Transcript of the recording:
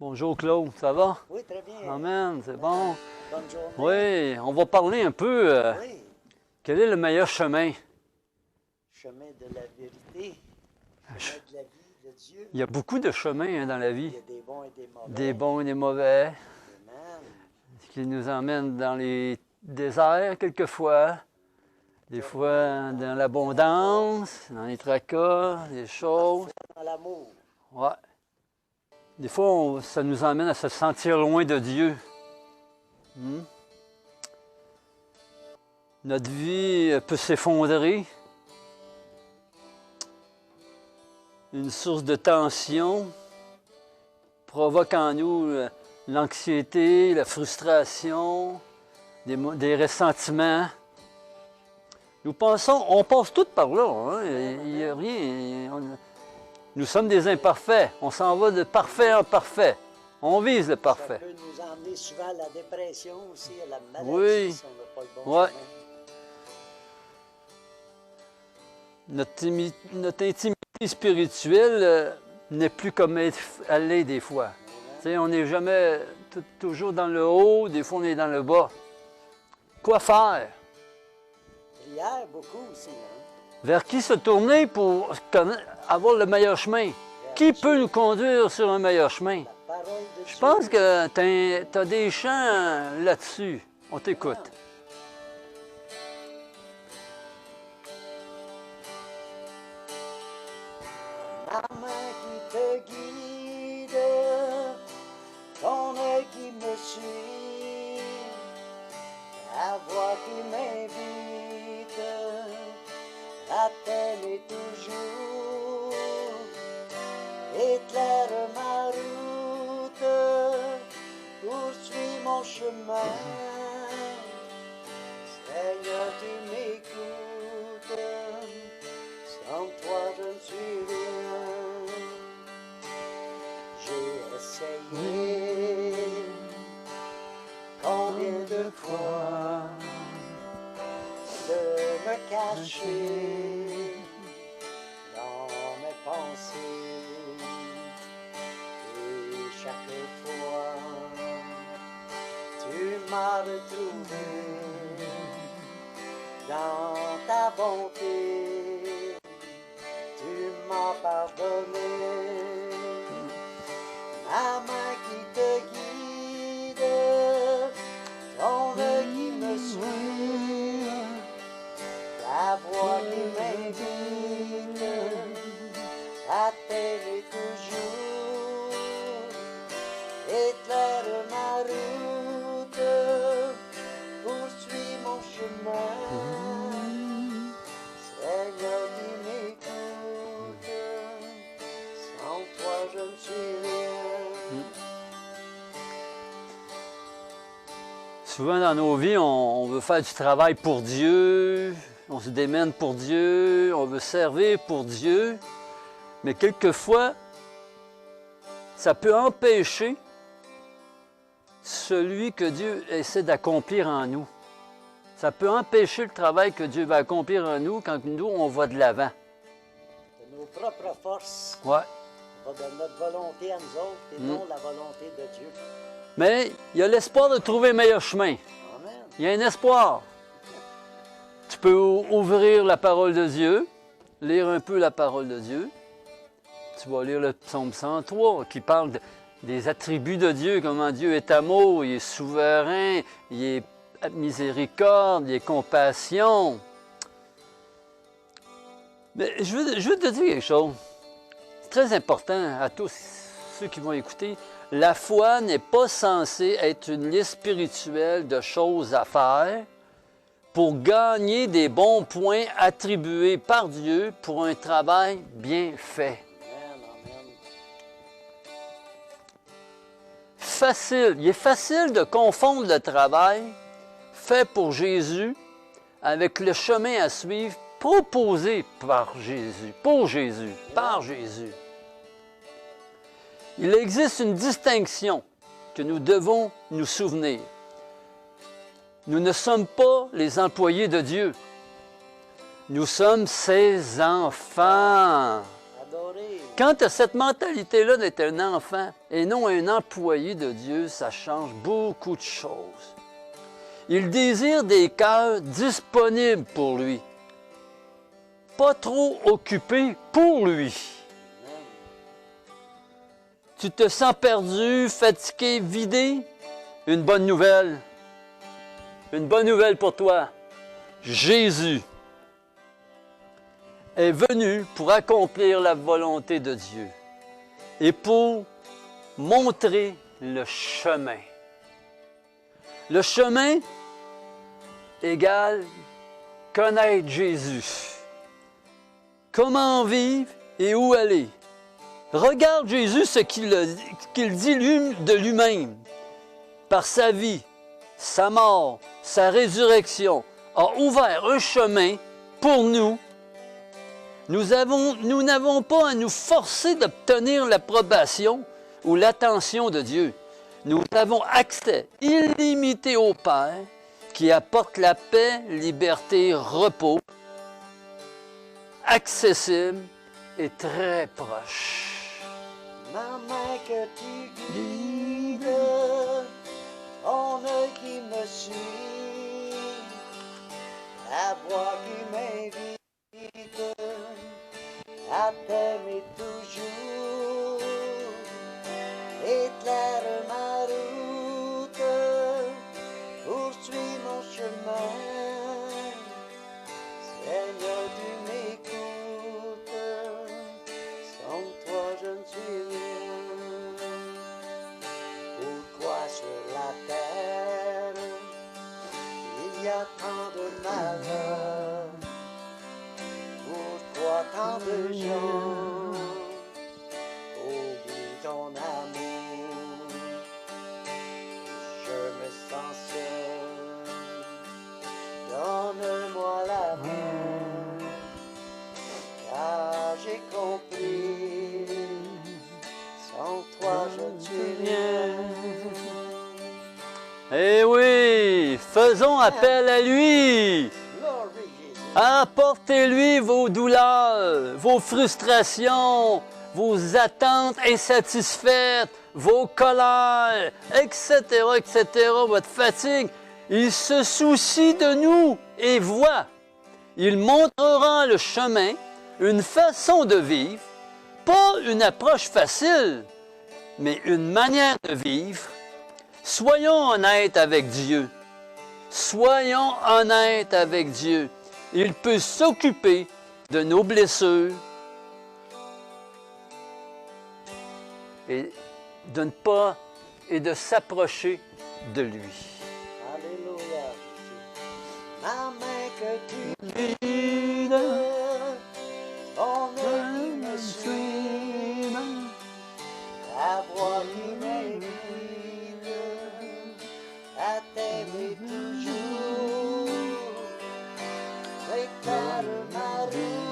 Bonjour Claude, ça va? Oui, très bien. Amen, c'est bon. Bonne journée. Oui, on va parler un peu. Oui, Quel est le meilleur chemin? chemin de la vérité, chemin de la vie de Dieu. Il y a beaucoup de chemins dans la Il vie, y a des bons et des mauvais. des bons et des mauvais, Amen. qui nous emmènent dans les déserts quelquefois, des fois dans l'abondance, dans les tracas, des choses. Dans l'amour. Ouais. Des fois, ça nous emmène à se sentir loin de Dieu. Notre vie peut s'effondrer. Une source de tension provoque en nous l'anxiété, la frustration, des ressentiments. Nous pensons, on passe tout par là. Hein? Il n'y a rien. Nous sommes des imparfaits. On s'en va de parfait en parfait. On vise le Ça parfait. peut nous emmener souvent à la dépression aussi, à la maladie, Oui. si on n'a pas le bon Ouais. chemin. Notre intimité spirituelle n'est plus comme elle l'est des fois. Tu sais, on n'est jamais toujours dans le haut, des fois on est dans le bas. Quoi faire? Prière, beaucoup aussi. Hein? Vers qui se tourner pour avoir le meilleur chemin? Qui peut nous conduire sur un meilleur chemin? La parole de Je Dieu. pense que tu as des chants là-dessus. On t'écoute. Ma main qui te guide, ton œil qui me suit, la voix qui m'invite à t'aimer toujours, éclaire ma route, poursuis mon chemin. Seigneur, tu m'écoutes, sans toi je ne suis rien. J'ai essayé combien de fois de me cacher dans mes pensées, et chaque fois tu m'as retrouvé dans ta bonté. Tu m'as pardonné, ma main qui te guide, ton œil qui me suit, la voix qui m'invite à t'aimer toujours, éclaire ma route, poursuis mon chemin. Seigneur, tu m'écoutes, sans toi je ne suis rien. Souvent dans nos vies, on veut faire du travail pour Dieu, on se démène pour Dieu, on veut servir pour Dieu, mais quelquefois, ça peut empêcher celui que Dieu essaie d'accomplir en nous. Ça peut empêcher le travail que Dieu va accomplir en nous quand nous, on va de l'avant. De nos propres forces, Ouais. pas de notre volonté à nous autres, et non la volonté de Dieu. Mais il y a l'espoir de trouver un meilleur chemin. Amen. Il y a un espoir. Tu peux ouvrir la parole de Dieu, lire un peu la parole de Dieu. Tu vas lire le psaume 103 qui parle des attributs de Dieu, comment Dieu est amour, il est souverain, il est miséricorde, il est compassion. Mais je veux te dire quelque chose. C'est très important à tous ceux qui vont écouter. La foi n'est pas censée être une liste spirituelle de choses à faire pour gagner des bons points attribués par Dieu pour un travail bien fait. Amen, amen. Il est facile de confondre le travail fait pour Jésus avec le chemin à suivre proposé par Jésus, pour Jésus, par Jésus. Il existe une distinction que nous devons nous souvenir. Nous ne sommes pas les employés de Dieu. Nous sommes ses enfants. Adoré. Quand tu as cette mentalité-là d'être un enfant et non un employé de Dieu, ça change beaucoup de choses. Il désire des cœurs disponibles pour lui, pas trop occupés pour lui. Tu te sens perdu, fatigué, vidé? Une bonne nouvelle. Une bonne nouvelle pour toi. Jésus est venu pour accomplir la volonté de Dieu et pour montrer le chemin. Le chemin égale connaître Jésus. Comment vivre et où aller. Regarde Jésus, ce qu'il dit de lui-même. Par sa vie, sa mort, sa résurrection, a ouvert un chemin pour nous. Nous n'avons pas à nous forcer d'obtenir l'approbation ou l'attention de Dieu. Nous avons accès illimité au Père qui apporte la paix, liberté, repos, accessible et très proche. Ma main que tu guides, ton œil qui me suit, la voix qui m'invite à t'aimer toujours, éclaire ma route, poursuis mon chemin, Seigneur tu m'écoutes, sans toi je ne suis rien. Pourquoi sur la terre il y a tant de malheur? Pourquoi tant de gens oublient ton amour? Je me sens seul, donne-moi la main, car j'ai compris, sans toi je ne suis rien. Eh oui, faisons appel à lui. Apportez-lui vos douleurs, vos frustrations, vos attentes insatisfaites, vos colères, etc., votre fatigue. Il se soucie de nous et voit. Il montrera le chemin, une façon de vivre, pas une approche facile, mais une manière de vivre. Soyons honnêtes avec Dieu. Soyons honnêtes avec Dieu. Il peut s'occuper de nos blessures et de ne pas et de s'approcher de lui. Alléluia. Ma main que tu guides, ton œil qui me suit, la voix qui m'invite à t'aimer toujours, éclaire ma route.